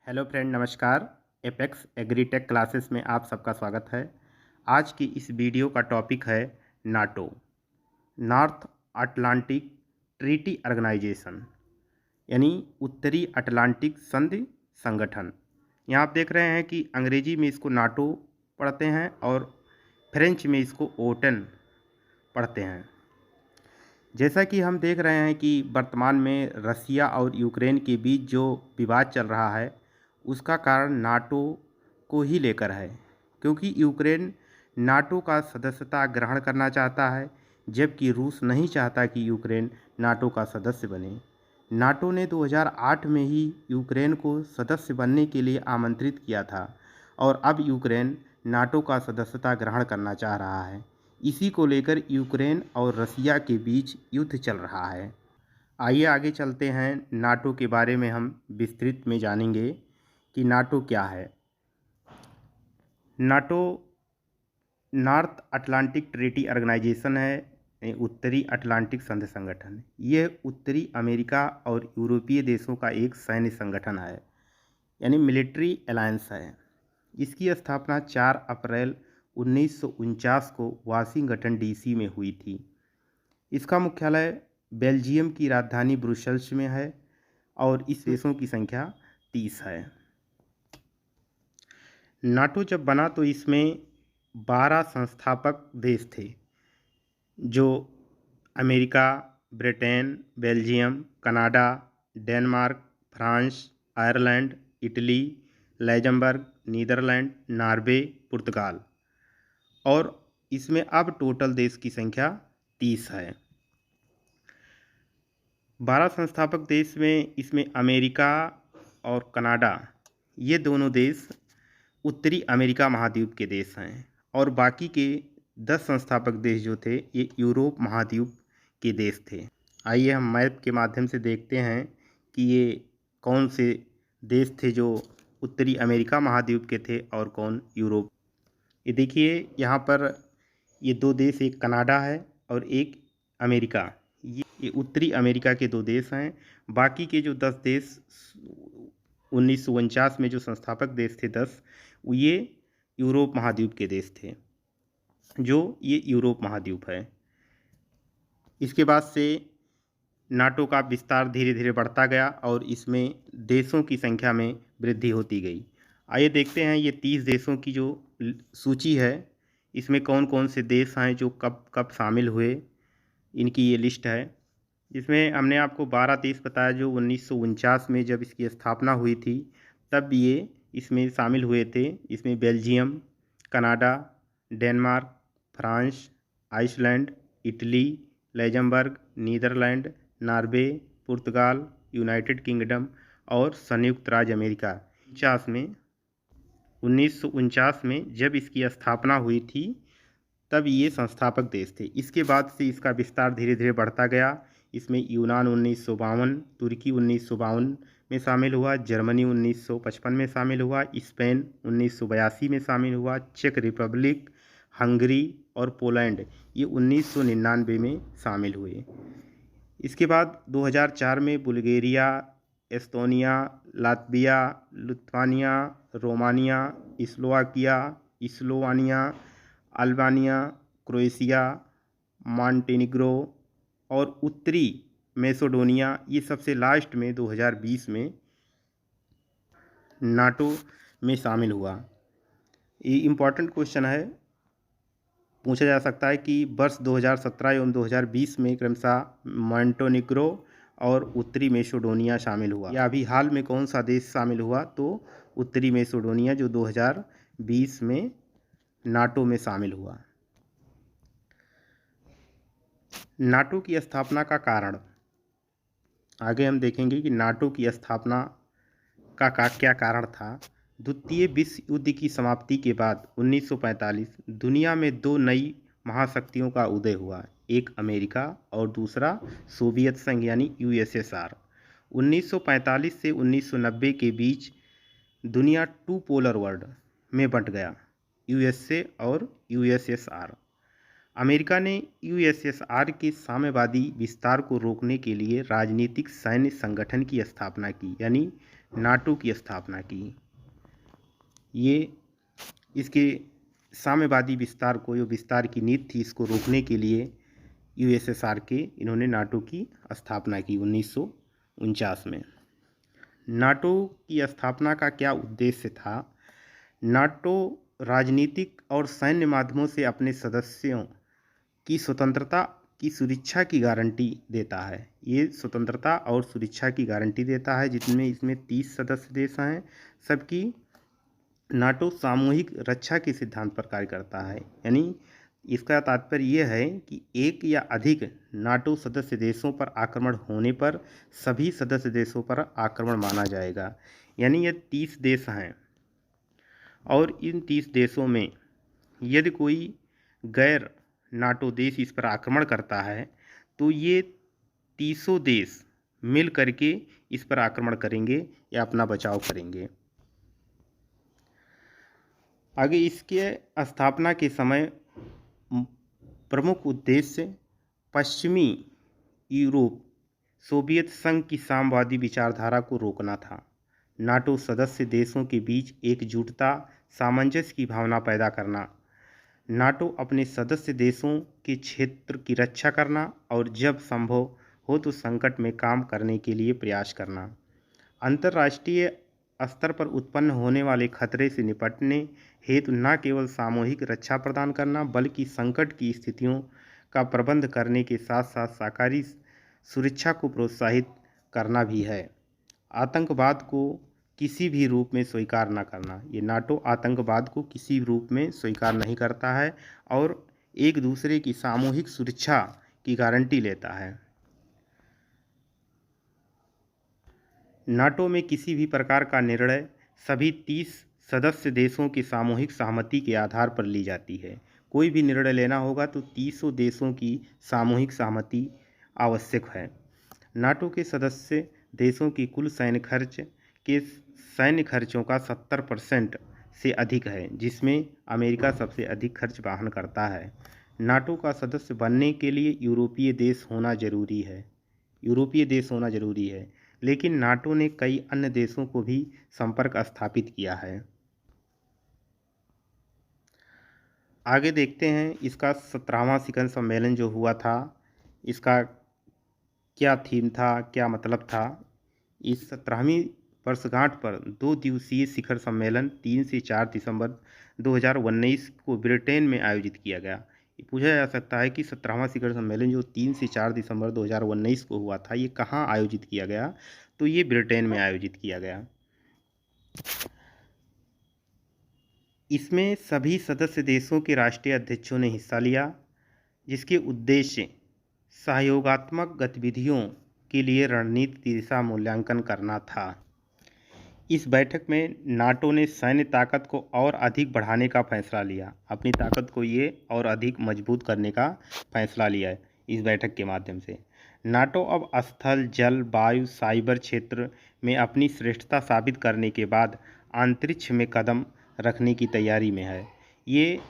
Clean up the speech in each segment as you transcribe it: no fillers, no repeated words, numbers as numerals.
Hello friend, नमस्कार। Apex agritech classes में आप सबका स्वागत है। आज की इस वीडियो का टॉपिक है NATO, north Atlantic treaty organisation, यानी उत्तरी अटलांटिक संधि संगठन। यहाँ आप देख रहे हैं कि अंग्रेजी में इसको नाटो पढ़ते हैं और फ्रेंच में इसको ओटन पढ़ते हैं। जैसा कि हम देख रहे हैं कि वर्तमान में रसिया और यूक्रेन के बीच जो विवाद चल रहा है उसका कारण नाटो को ही लेकर है, क्योंकि यूक्रेन नाटो का सदस्यता ग्रहण करना चाहता है, जबकि रूस नहीं चाहता कि यूक्रेन नाटो का सदस्य बने। नाटो ने 2008 में ही यूक्रेन को सदस्य बनने के लिए आमंत्रित किया था और अब यूक्रेन नाटो का सदस्यता ग्रहण करना चाह रहा है। इसी को लेकर यूक्रेन और रसिया के बीच युद्ध चल रहा है। आइए आगे चलते हैं, नाटो के बारे में हम विस्तृत में जानेंगे कि नाटो क्या है। NATO north Atlantic treaty organisation है, उत्तरी अटलांटिक संधि संगठन। यह उत्तरी अमेरिका और यूरोपीय देशों का एक सैन्य संगठन है, यानी मिलिट्री अलायंस है। इसकी स्थापना 4 अप्रैल 1949 को वाशिंगटन डीसी में हुई थी। इसका मुख्यालय बेल्जियम की राजधानी ब्रुसेल्स में है और इस देशों की संख्या 30 है। नाटो जब बना तो इसमें 12 संस्थापक देश थे, जो America, Britain, Belgium, Canada, Denmark, France, Ireland, Italy, Luxembourg, Netherland, Norway, पुर्तगाल, और इसमें अब टोटल देश की संख्या 30 है। 12 संस्थापक देश में इसमें अमेरिका और कनाडा, ये दोनों देश उत्तरी अमेरिका महाद्वीप के देश हैं, और बाकी के 10 संस्थापक देश जो थे ये यूरोप महाद्वीप के देश थे। आइए हम मैप के माध्यम से देखते हैं कि ये कौन से देश थे जो उत्तरी अमेरिका महाद्वीप के थे और कौन यूरोप। ये देखिए यहाँ पर ये 2 देश, एक कनाडा है और एक अमेरिका। ये उत्तरी अमेरिका के 2 देश हैं। बाकी के जो 10 देश 1949 में जो संस्थापक देश थे 10, ये यूरोप महाद्वीप के देश थे, जो ये यूरोप महाद्वीप है। इसके बाद से नाटो का विस्तार धीरे धीरे बढ़ता गया और इसमें देशों की संख्या में वृद्धि होती गई। आइए देखते हैं ये 30 देशों की जो सूची है, इसमें कौन कौन से देश हैं जो कब कब शामिल हुए, इनकी ये लिस्ट है। जिसमें हमने आपको 12 देश बताया जो 1949 में जब इसकी स्थापना हुई थी तब ये इसमें शामिल हुए थे। इसमें Belgium, Canada, Denmark, France, Iceland, Italy, Luxembourg, Netherland, Norway, पुर्तगाल, यूनाइटेड किंगडम और संयुक्त राज्य अमेरिका। 1949 में जब इसकी स्थापना हुई थी तब ये संस्थापक देश थे। इसके बाद से इसका विस्तार धीरे धीरे बढ़ता गया। इसमें यूनान 1952, तुर्की 1952 में शामिल हुआ, जर्मनी 1955 में शामिल हुआ, स्पेन 1982 में शामिल हुआ, चेक रिपब्लिक, हंगरी और पोलैंड ये 1999 में शामिल हुए। इसके बाद 2004 में Bulgaria, Estonia, Latvia, Lithuania, Romania, Slovenia, Albania, Croatia, Montenegro और उत्तरी मैसेडोनिया ये सबसे लास्ट में 2020 में नाटो में शामिल हुआ। ये इम्पॉर्टेंट क्वेश्चन है, पूछा जा सकता है कि वर्ष 2017 एवं 2020 में क्रमशः मॉन्टेनिग्रो और उत्तरी मैसेडोनिया शामिल हुआ, या अभी हाल में कौन सा देश शामिल हुआ, तो उत्तरी मैसेडोनिया जो 2020 में नाटो में शामिल हुआ। नाटो की स्थापना का कारण आगे हम देखेंगे कि नाटो की स्थापना का क्या कारण था। द्वितीय विश्व युद्ध की समाप्ति के बाद 1945 दुनिया में 2 नई महाशक्तियों का उदय हुआ, एक अमेरिका और दूसरा सोवियत संघ यानी यूएसएसआर। 1945 से 1990 के बीच दुनिया 2 पोलर वर्ल्ड में बंट गया, यूएसए और यूएसएसआर। अमेरिका ने यूएसएसआर के साम्यवादी विस्तार को रोकने के लिए राजनीतिक सैन्य संगठन की स्थापना की, यानी नाटो की स्थापना की। ये इसके साम्यवादी विस्तार को, जो विस्तार की नीति थी, इसको रोकने के लिए यूएसएसआर के इन्होंने नाटो की स्थापना की 1949 में। नाटो की स्थापना का क्या उद्देश्य था? नाटो राजनीतिक और सैन्य माध्यमों से अपने सदस्यों की स्वतंत्रता की सुरक्षा की गारंटी देता है। ये स्वतंत्रता और सुरक्षा की गारंटी देता है, जिसमें इसमें 30 सदस्य देश हैं। सबकी नाटो सामूहिक रक्षा के सिद्धांत पर कार्य करता है। यानी इसका तात्पर्य यह है कि एक या अधिक नाटो सदस्य देशों पर आक्रमण होने पर सभी सदस्य देशों पर आक्रमण माना जाएगा। यानी ये 30 देश हैं और इन 30 देशों में यदि कोई गैर नाटो देश इस पर आक्रमण करता है तो ये 30 देश मिल करके इस पर आक्रमण करेंगे या अपना बचाव करेंगे। आगे इसके स्थापना के समय प्रमुख उद्देश्य पश्चिमी यूरोप सोवियत संघ की साम्यवादी विचारधारा को रोकना था। नाटो सदस्य देशों के बीच एकजुटता, सामंजस्य की भावना पैदा करना, नाटो अपने सदस्य देशों के क्षेत्र की रक्षा करना और जब संभव हो तो संकट में काम करने के लिए प्रयास करना, अंतर्राष्ट्रीय स्तर पर उत्पन्न होने वाले खतरे से निपटने हेतु न केवल सामूहिक रक्षा प्रदान करना बल्कि संकट की स्थितियों का प्रबंध करने के साथ साथ सरकारी सुरक्षा को प्रोत्साहित करना भी है। आतंकवाद को किसी भी रूप में स्वीकार न करना। ये नाटो आतंकवाद को किसी रूप में स्वीकार नहीं करता है और एक दूसरे की सामूहिक सुरक्षा की गारंटी लेता है। नाटो में किसी भी प्रकार का निर्णय सभी 30 सदस्य देशों की सामूहिक सहमति के आधार पर ली जाती है। कोई भी निर्णय लेना होगा तो 30 देशों की सामूहिक सहमति आवश्यक है। नाटो के सदस्य देशों की कुल सैन्य खर्च के सैन्य खर्चों का 70% से अधिक है, जिसमें अमेरिका सबसे अधिक खर्च वहन करता है। नाटो का सदस्य बनने के लिए यूरोपीय देश होना जरूरी है, लेकिन नाटो ने कई अन्य देशों को भी संपर्क स्थापित किया है। आगे देखते हैं इसका 17वां शिखर सम्मेलन जो हुआ था, इसका क्या थीम था, क्या मतलब था। इस 17वीं वर्षगांठ पर 2 दिवसीय शिखर सम्मेलन 3 से 4 दिसंबर 2019 को ब्रिटेन में आयोजित किया गया। ये पूछा जा सकता है कि 17वां शिखर सम्मेलन जो 3 से 4 दिसंबर 2019 को हुआ था, ये कहाँ आयोजित किया गया? तो ये ब्रिटेन में आयोजित किया गया। इसमें सभी सदस्य देशों के राष्ट्रीय अध्यक्षों ने हिस्सा लिया, जिसके उद्देश्य सहयोगात्मक गतिविधियों के लिए रणनीति दिशा मूल्यांकन करना था। इस बैठक में नाटो ने सैन्य ताकत को और अधिक बढ़ाने का फैसला लिया। अपनी ताकत को ये और अधिक मजबूत करने का फैसला लिया है इस बैठक के माध्यम से। नाटो अब स्थल, जल, वायु, साइबर क्षेत्र में अपनी श्रेष्ठता साबित करने के बाद अंतरिक्ष में कदम रखने की तैयारी में है। ये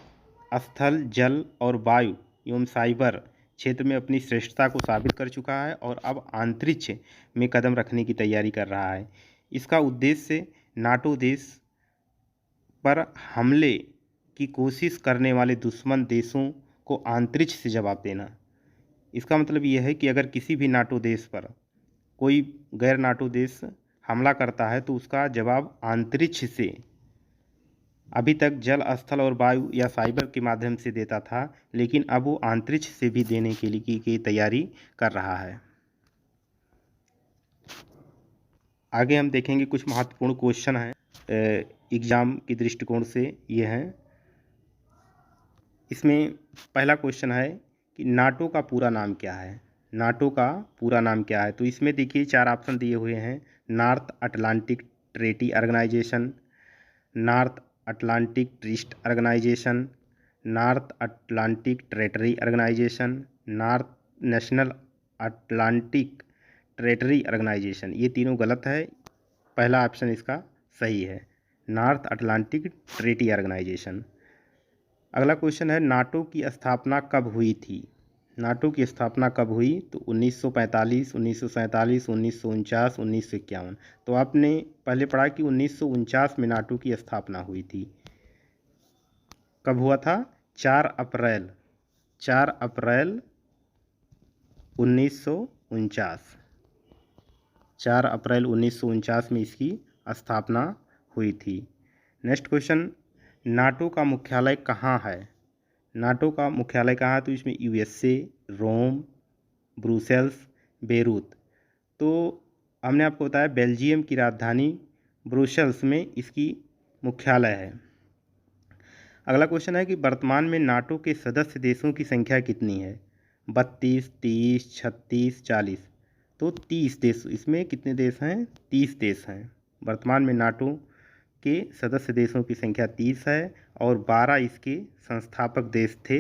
स्थल, जल और वायु एवं साइबर क्षेत्र में अपनी श्रेष्ठता को साबित कर चुका है और अब अंतरिक्ष में कदम रखने की तैयारी कर रहा है। इसका उद्देश्य नाटो देश पर हमले की कोशिश करने वाले दुश्मन देशों को अंतरिक्ष से जवाब देना। इसका मतलब यह है कि अगर किसी भी नाटो देश पर कोई गैर नाटो देश हमला करता है तो उसका जवाब अंतरिक्ष से, अभी तक जल, स्थल और वायु या साइबर के माध्यम से देता था, लेकिन अब वो अंतरिक्ष से भी देने के लिए की तैयारी कर रहा है। आगे हम देखेंगे कुछ महत्वपूर्ण क्वेश्चन हैं एग्ज़ाम के दृष्टिकोण से ये हैं। इसमें पहला क्वेश्चन है कि नाटो का पूरा नाम क्या है? नाटो का पूरा नाम क्या है? तो इसमें देखिए 4 ऑप्शन दिए हुए हैं। North Atlantic treaty Organization, North Atlantic Trust Organization, North Atlantic Territory Organization, North National Atlantic Territory Organization. ये तीनों गलत है, पहला ऑप्शन इसका सही है, नॉर्थ अटलांटिक ट्रीटी ऑर्गेनाइजेशन। अगला क्वेश्चन है नाटो की स्थापना कब हुई थी? नाटो की स्थापना कब हुई? तो 1945, 1947, 1949, 1951। तो आपने पहले पढ़ा कि 1949 में नाटो की स्थापना हुई थी। कब हुआ था? 4 अप्रैल 1949। 4 अप्रैल 1949 में इसकी स्थापना हुई थी। नेक्स्ट क्वेश्चन, नाटो का मुख्यालय कहाँ है? नाटो का मुख्यालय कहाँ है? तो इसमें यूएसए, रोम, ब्रुसेल्स, बेरूत। तो हमने आपको बताया बेल्जियम की राजधानी ब्रुसेल्स में इसकी मुख्यालय है। अगला क्वेश्चन है कि वर्तमान में नाटो के सदस्य देशों की संख्या कितनी है? 32, 30, 36, 40। तो 30 देश, इसमें कितने देश हैं? 30 देश हैं। वर्तमान में नाटो के सदस्य देशों की संख्या 30 है और 12 इसके संस्थापक देश थे,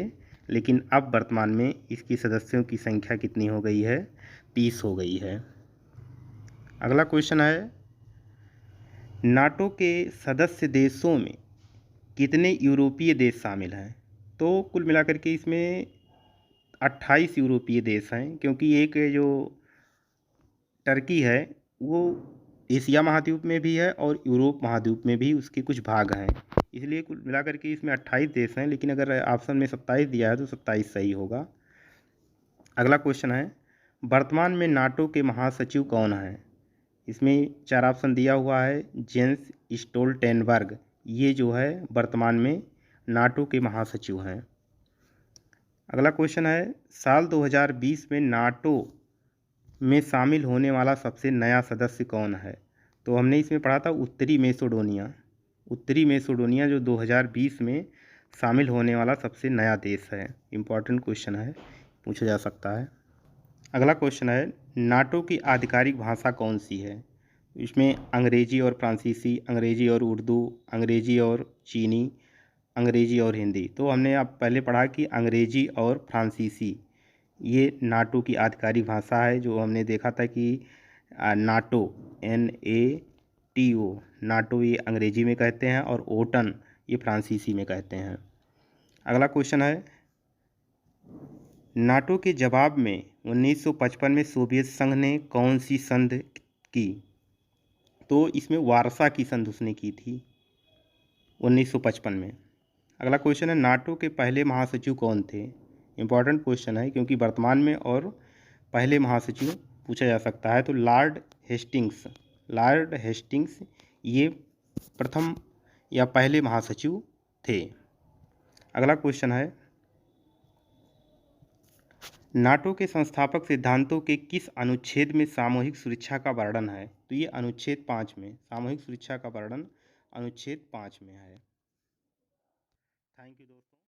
लेकिन अब वर्तमान में इसकी सदस्यों की संख्या कितनी हो गई है? 30 हो गई है। अगला क्वेश्चन है, नाटो के सदस्य देशों में कितने यूरोपीय देश शामिल हैं? तो कुल मिलाकर के इसमें 28 यूरोपीय देश हैं, क्योंकि एक जो टर्की है वो एशिया महाद्वीप में भी है और यूरोप महाद्वीप में भी उसके कुछ भाग हैं, इसलिए कुल मिलाकर के इसमें 28 देश हैं, लेकिन अगर ऑप्शन में 27 दिया है तो 27 सही होगा। अगला क्वेश्चन है, वर्तमान में नाटो के महासचिव कौन हैं? इसमें 4 ऑप्शन दिया हुआ है। जेंस स्टोल्टेनबर्ग, ये जो है वर्तमान में नाटो के महासचिव हैं। अगला क्वेश्चन है, साल 2020 में नाटो में शामिल होने वाला सबसे नया सदस्य कौन है? तो हमने इसमें पढ़ा था उत्तरी मेसोडोनिया जो 2020 में शामिल होने वाला सबसे नया देश है। इम्पॉर्टेंट क्वेश्चन है, पूछा जा सकता है। अगला क्वेश्चन है, नाटो की आधिकारिक भाषा कौन सी है? इसमें अंग्रेजी और फ्रांसीसी, अंग्रेजी और उर्दू, अंग्रेजी और चीनी, अंग्रेजी और हिंदी। तो हमने अब पहले पढ़ा कि अंग्रेजी और फ्रांसीसी ये नाटो की आधिकारिक भाषा है। जो हमने देखा था कि नाटो NATO, नाटो ये अंग्रेजी में कहते हैं और ओटन ये फ्रांसीसी में कहते हैं। अगला क्वेश्चन है, नाटो के जवाब में 1955 में सोवियत संघ ने कौन सी संधि की? तो इसमें वारसा की संधि उसने की थी 1955 में। अगला क्वेश्चन है, नाटो के पहले महासचिव कौन थे? इम्पॉर्टेंट क्वेश्चन है, क्योंकि वर्तमान में और पहले महासचिव पूछा जा सकता है। तो लॉर्ड हेस्टिंग्स ये प्रथम या पहले महासचिव थे। अगला क्वेश्चन है, नाटो के संस्थापक सिद्धांतों के किस अनुच्छेद में सामूहिक सुरक्षा का वर्णन है? तो ये अनुच्छेद 5 में, सामूहिक सुरक्षा का वर्णन अनुच्छेद 5 में है। थैंक यू दोस्तों।